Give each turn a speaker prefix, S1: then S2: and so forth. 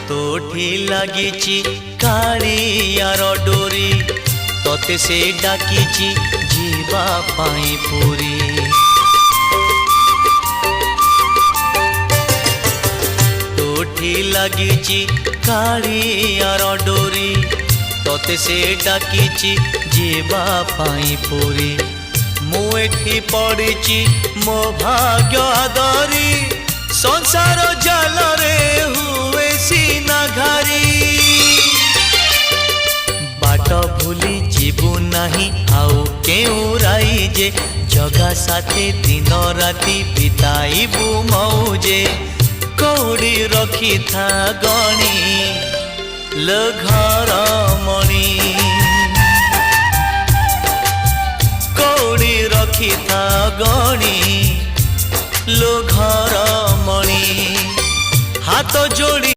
S1: तोठी लागिची कालियार डोरी तोते से डाकिची जीवा पाई पुरी। तोठी लागिची कालियार डोरी तोते से डाकिची जीवा पाई पुरी। मुएठी पड़िची मो भाग्य आदरी संसार जाल रे हुए सीना घारी। बाट भूली जीवु नाही आउ केउ राई जे जगा साथे दिन राति बिताइबु मौजे। कौड़ी रखी था गणी लो घर मणि कौड़ी रखी था गणी लो घर मणि हाथ जोड़ी